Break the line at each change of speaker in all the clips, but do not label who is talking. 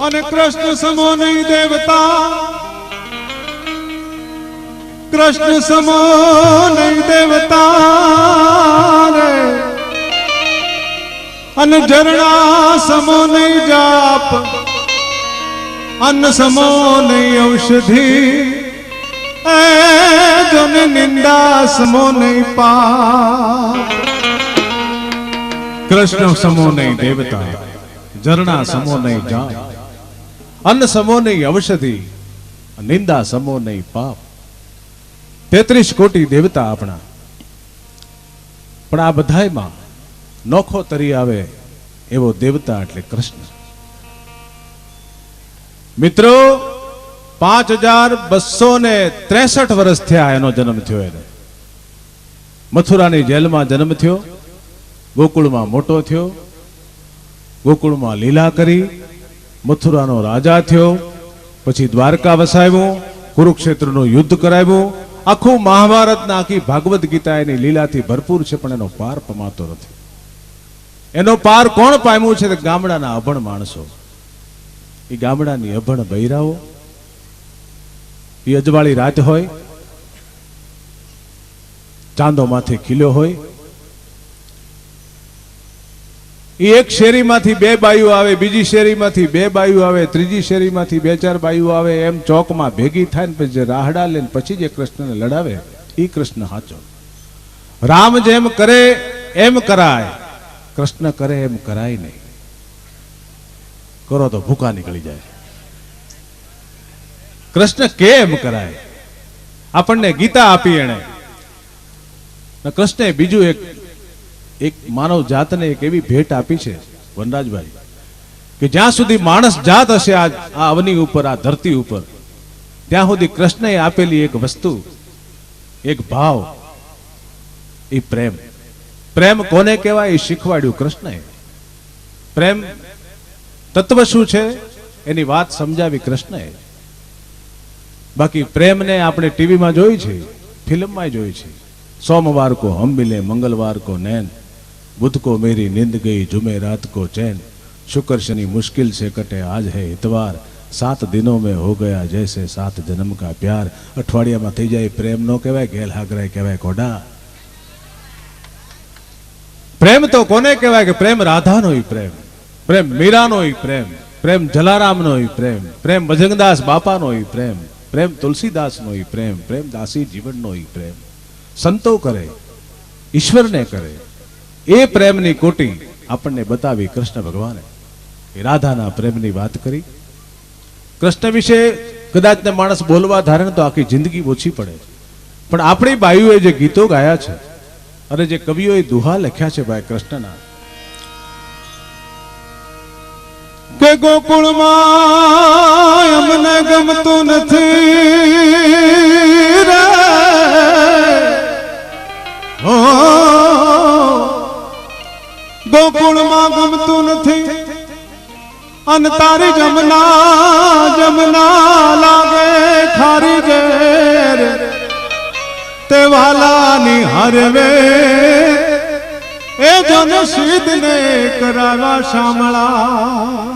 અને કૃષ્ણ સમો નહીં દેવતા, કૃષ્ણ સમો નહીં દેવતા રે, અને ઝરણા સમો નહીં જાપ, અન્ન સમો નહીં ઔષધિ, એ જન નિંદા સમો નહીં પાપ. કૃષ્ણ સમો નહીં દેવતા, ઝરણા સમો નહીં જાપ, અન્ન સમો નહીં ઔષધિ, નિંદા સમો નહીં પાપ. 33 કોટી દેવતા આપણા, પણ આ બધાયમાં નોખો તરી આવે એવો દેવતા એટલે કૃષ્ણ. મિત્રો 5263 વર્ષ થયા એનો જન્મ થયો. એને મથુરાની જેલમાં જન્મ થયો, ગોકુળમાં મોટો થયો, ગોકુળમાં લીલા કરી, મથુરાનો રાજા થયો, પછી દ્વારકા વસાવ્યું, કુરુક્ષેત્રનું યુદ્ધ કરાવ્યું. આખું મહાભારતના આખી ભાગવત ગીતા એની લીલાથી ભરપૂર છે, પણ એનો પાર પમાતો નથી. એનો પાર કોણ પામ્યું છે? ગામડાના અભણ માણસો. એ ગામડાની અભણ બૈરાઓ, એ અજવાળી રાત હોય, ચાંદો માથે ખીલ્યો હોય, એ એક શેરીમાંથી 2 બાયું આવે, બીજી શેરીમાંથી 2 બાયું આવે, ત્રીજી શેરીમાંથી 2-4 બાયું આવે, એમ ચોકમાં ભેગી થાય ને પછી રાહડા લઈને પછી જે કૃષ્ણને લડાવે એ કૃષ્ણ સાચો. રામ જેમ કરે એમ કરાય, કૃષ્ણ કરે એમ કરાય નહીં. કરો તો ભૂકા નીકળી જાય. કૃષ્ણ કેમ કરાય? આપણને ગીતા આપી એને. કૃષ્ણે બીજું એક માનવ જાતને એક એવી ભેટ આપી છે વનરાજભાઈ, કે જ્યાં સુધી માણસ જાત હશે આ અવની ઉપર, આ ધરતી ઉપર, ત્યાં સુધી કૃષ્ણએ આપેલી એક વસ્તુ, એક ભાવ, એ પ્રેમ. પ્રેમ કોને કહેવાય એ શીખવાડ્યું કૃષ્ણએ. પ્રેમ તત્વ શું છે એની વાત સમજાવી કૃષ્ણએ. બાકી પ્રેમને આપણે ટીવીમાં જોઈ છે, ફિલ્મમાં જોઈ છે. સોમવાર કો હમ મિલે, મંગलवार को नैन, बुध को मेरी नींद गई, जुमेरात को चैन, शुक्र शनि मुश्किल से कटे, आज है इतवार, 7 दिनों में हो गया जैसे 7 जन्म का प्यार. अठवाडियाમાં થઈ જાય પ્રેમ નો કહેવાય, ગેલ હાગરાય કહેવાય કોડા. પ્રેમ તો કોને કહેવાય? કે પ્રેમ રાધાનો ય પ્રેમ, પ્રેમ મીરાનો ય પ્રેમ, પ્રેમ જલારામનો ય પ્રેમ, પ્રેમ ભજનદાસ બાપાનો ય પ્રેમ, પ્રેમ તુલસીદાસનો ય પ્રેમ, પ્રેમ દાસી જીવનનો ય પ્રેમ. સંતો કરે, ઈશ્વરને કરે, એ પ્રેમની કોટી આપણને બતાવી કૃષ્ણ ભગવાને. એ રાધાના પ્રેમની વાત કરી. કૃષ્ણ વિશે કદાચ ને માણસ બોલવા ધારે તો આખી જિંદગી ઓછી પડે, પણ આપણી બાયુએ જે ગીતો ગાયા છે અને જે કવિઓએ દુહા લખ્યા છે ભાઈ કૃષ્ણના, કે ગોકુળમાં અમને ગમતું નથી રે, ગોકુળમાં ગમતું નથી, અન તારી જમના લાગે ખારી ઘેર, તે વાલાની હરવે એ જન સીધને કરાવા શામળા.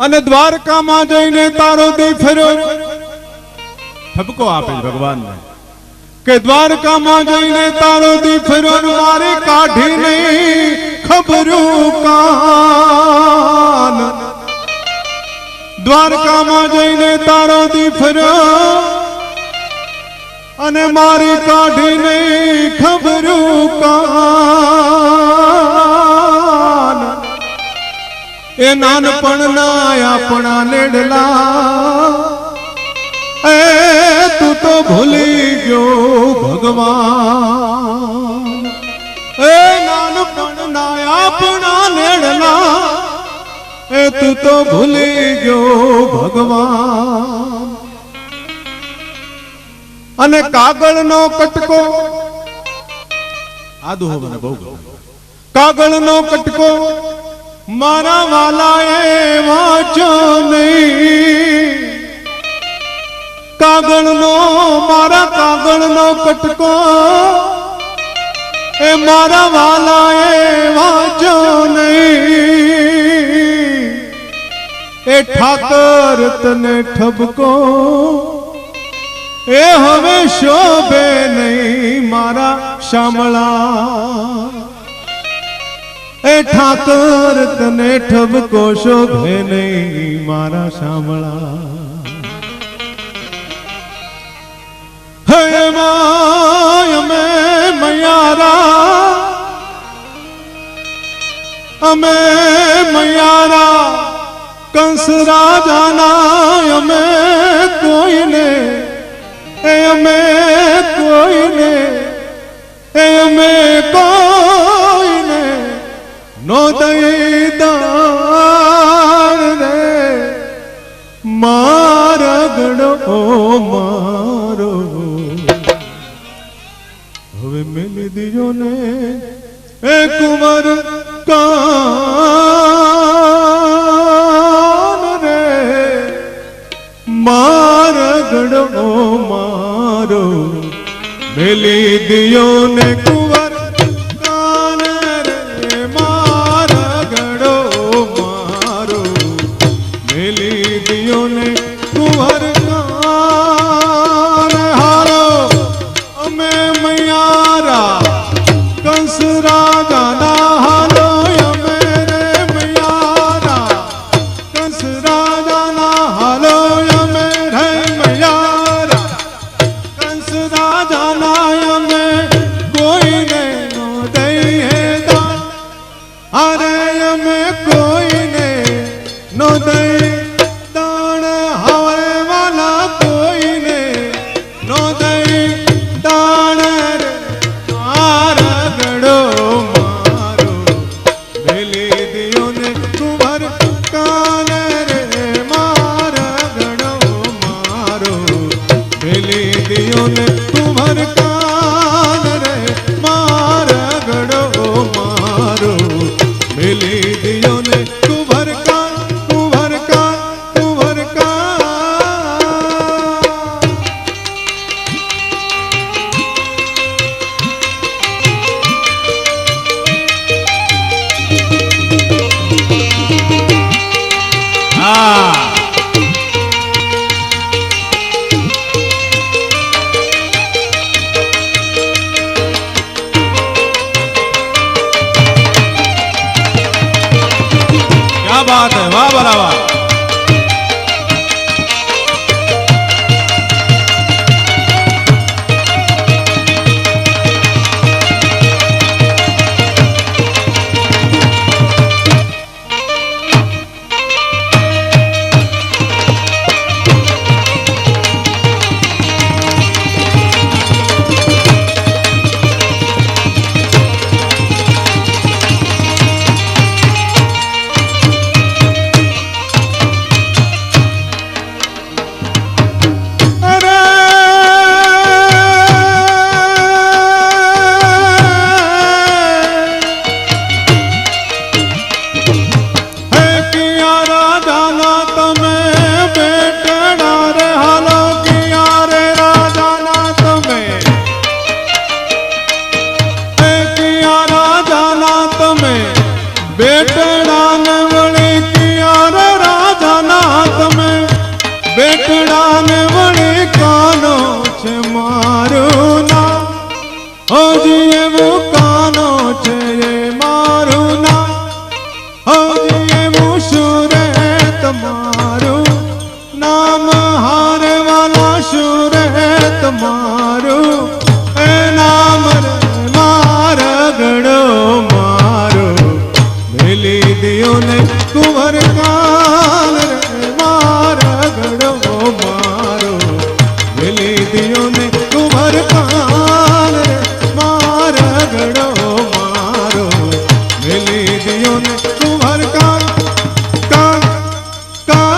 અને દ્વારકામાં જઈને તારો દી ફર્યો, ઠપકો આપે ભગવાનને, કે દ્વારકામાં જઈને તારો દી ફર્યો, મારી કાઢી નહીં ખબરું કાન. દ્વારકામાં જઈને તારો દી ફર્યો, અને મારી કાઢી નહીં ખબરું કાન. એ નાનપણના આપણા લેડલા, એ તું તો ભૂલી ગયો ભગવાન. એ નાનપણના આપણા લેડલા, એ તું તો ભૂલી ગયો ભગવાન. અને કાગળનો કટકો, આ દુહો મને બહુ ગમે. કાગળનો કટકો મારા વાલાએ વાંચો નહીં, કાગળનો મારા કાગળનો કટકો એ મારા વાલાએ વાંચો નહીં. એ ઠાકર તને ઠબકો એ હવે શોભે નહીં મારા શામળા એ ઠાકર તને ઠબકો શોભે નહીં મારા શામળા હે માય અમે મયારા અમે મયારા કંસ રાજાના અમે કોઈને એ અમે કોઈને એ અમે કોઈને નો દઈ દાન રે મારા ગણો મારો હવે મેલી દીજો ને એ કુંવર કાન રે મારા ગણો મારો મેલી દિયો ને કુંવર કાન રે મારા ગણો મારો મેલી દિયો ને કુંવર કાન હારો અમે મયારા કંસ રાજાના હાલો અમે રે મયારા કંસ રાજાના હાલો અમે રે મયારા કંસ રાજાના અમે કોઈને નો દઈએ દાન અરે અમે કોઈને નો દઈ દાન હવે વાલા કોઈને નો દઈ દાન રે મારા ગણો મારો મેલી દિયો ને કુંવર કાન રે મારા ગણો મારો મેલી દિયો ને કુંવર કાન રે મારા ગણો મારો મેલી દિયો ને કુંવર કાન કુંવર કાન કુંવર કાન હા क्या बात है वाह बराबर બેટડા ને વળી કિયાર રાજાના તમે બેટડા ને વળી કાનો છે મારું નામ હજી એવું કાનો છે એ મારું નામ હજી એવું શું રે તમારું નામ હારે વાલા શું રે તમારું એ નામ રે મારા ગણો મારો મેલી દિયો ને કુંવર કાન રે મારા ગણો મારો મેલી દિયો ને કુંવર કાન રે મારા ગણો મારો મેલી દિયો ને કુંવર કાન કાન કાન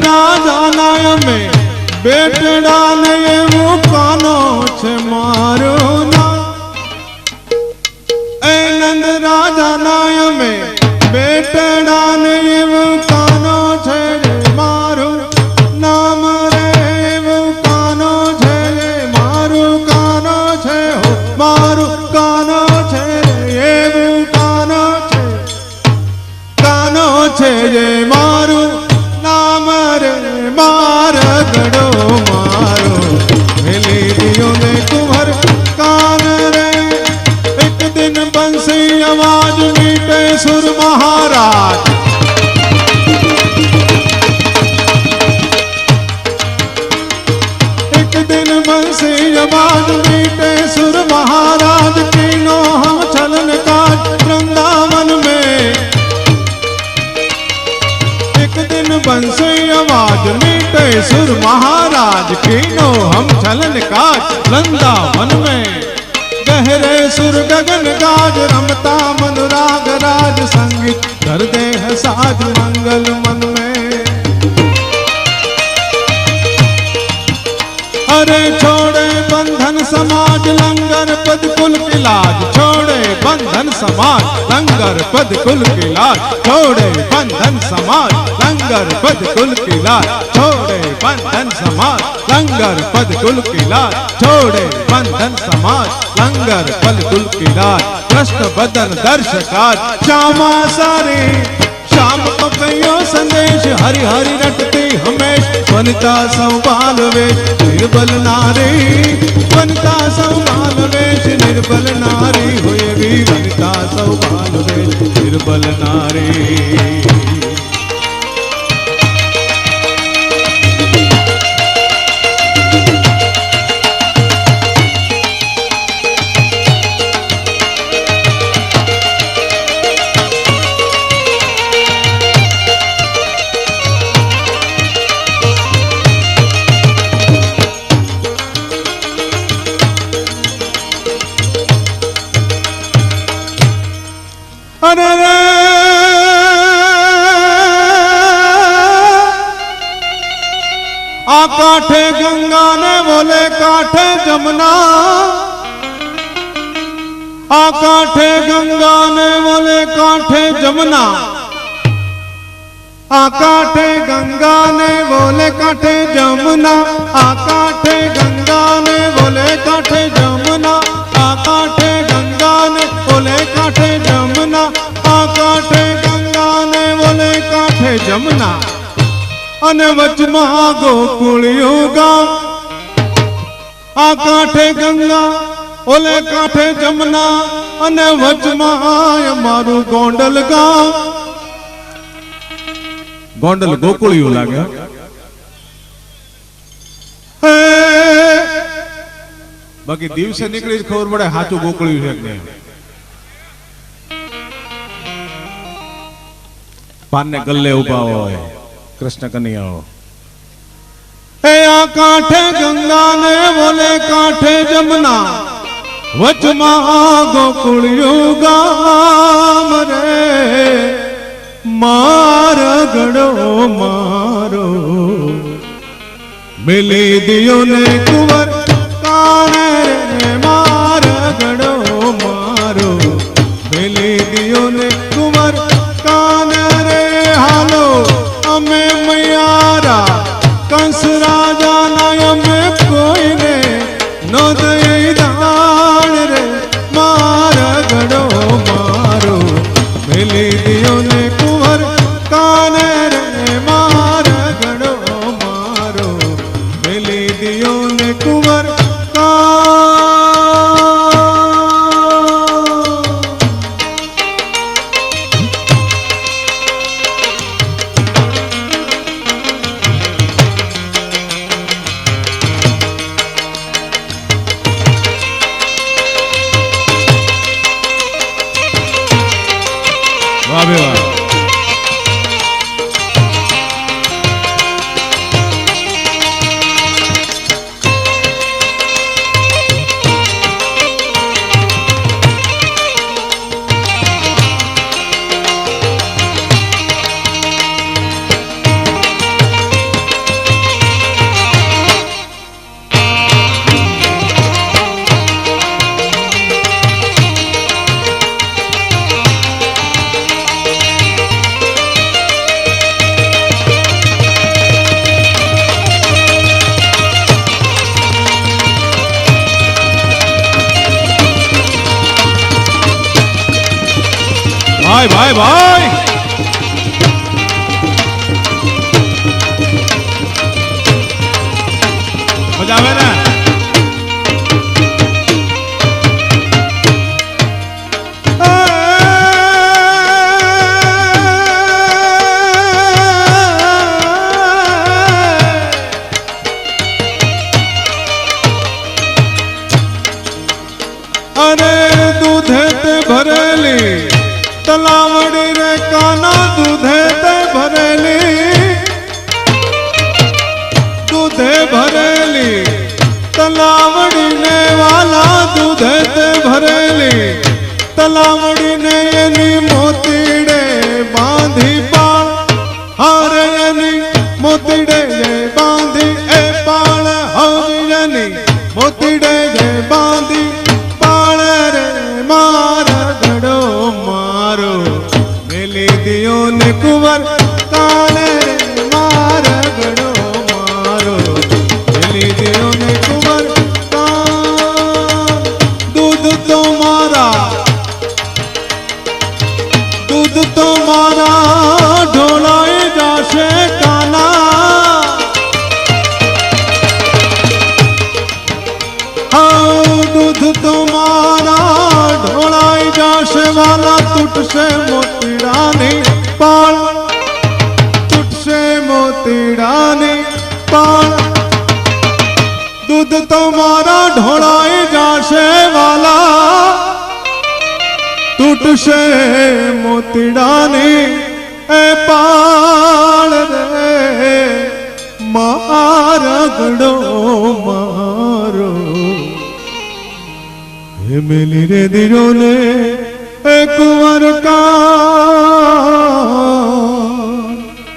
રાજા ના અમે બેટડા ને એવું કાનો છે મારું નામ. એ નંદ રાજા ના અમે બેટડા ને એવું કાનો છે મારું નામ રે. એવું કાનો છે મારું કાનો છે હો મારું કાનો છે એવું કાનો છે જે મારું નામ રે માર ગડો મારો મેલી દિયો ને કુંવર કાન રે. એક દિન બંસી અવાજ મીટે સુર મહારાજ. એક દિન બંસી અવાજ મીટે સુર મહારાજ. कीनो हम चलन काज वृंदावन में. एक दिन बंसी आवाज मीटे सुर महाराज. कीनो हम चलन काज वृंदावन में. गहरे सुर गगन गाज रमता मन राग राज. संगीत कर दे साज मंगल मन में. अरे छोड़े बंधन समाज लंगर पद कुल की लाज. छोड़े बंधन समाज लंगर पद कुल की लाज. छोड़े बंधन समाज लंगर पद कुल की लाज. छोड़े बंधन समाज लंगर पद कुल की लाज. छोड़े बंधन समाज लंगर पद कुल की लाज. कृष्ण बदन दर्श काज श्यामा सारे. श्याम कपयो संदेश हरि हरि रटती हमेश. वनिता संभाल वेश निर्बल नारी. वनिता संभाल वेश निर्बल नारी. हुए भी वनिता संभाल वेश निर्बल नारी. अरे रे आ काठे गंगा ने बोले काठे जमुना. आ काठे गंगा ने बोले काठे जमुना. आ काठे गंगा ने बोले काठे जमुना. आ काठे गंगा ने बोले काठे जमुना. आ काठे गंगा ने बोले काठे जमुना. आ काठे गंगा ने बोले काठे जमुना. अने वचमा गोकुळियों गांव. आ काठे गंगा ओले काठे जमुना. अने वचमा मारू गोंडल गांव.
ગોંડલ ગોકુળિયું લાગે. બાકી દિવસે નીકળી જ ખબર પડે સાચું ગોકુળિયું છે કે નહીં. પાન ને ગલ્લે ઉભા હોય કૃષ્ણ કનૈયાઓ.
ए आ काठे गंगा ने बोले काठे जमुना. वचमा गोकुळियों गाम रे. मार गड़ो मारो मिली दियो ने कुंवर कान रे. मार गड़ो मारो मिली दियो ने कुंवर कान रे. हालो अमे मैयारा कंस राजा ना अमे कोई ने नो दई दान रे. मार गड़ो मारो मिली दियो ने कुंवर कान रे. मार गड़ो मारो मिली दियो ने कुंवर ભાઈ મજા આવે ને અરે દૂધે તે ભરેલી તલાવડી રે કાના દૂધે તે ભરેલી દૂધે ભરેલી તલાવડી ને વાલા દૂધે તે ભરેલી તલાવડી ને એની મોતીડે બાંધી પાળ હારે એની મોતીડે બાંધી એ પાળ હવે એની મોતીડે બાંધી ને કુંવર કાલે માર ગણો મારો મેલી દિયો ને કુંવર દૂધ તો મારા ઢોળાઈ જાશે કાના દૂધ તો મારા ઢોળાઈ જાશે વાલા તૂટશે મોતીડાની પાળ તૂટશે મોતીડાની પાળ દૂધ તમારા ઢોળાઈ જાશે વાલા તૂટશે મોતીડાની એ પાળ રે મારા ગડો મારો હે મેલી રે દિરો ને એ કુંવર કા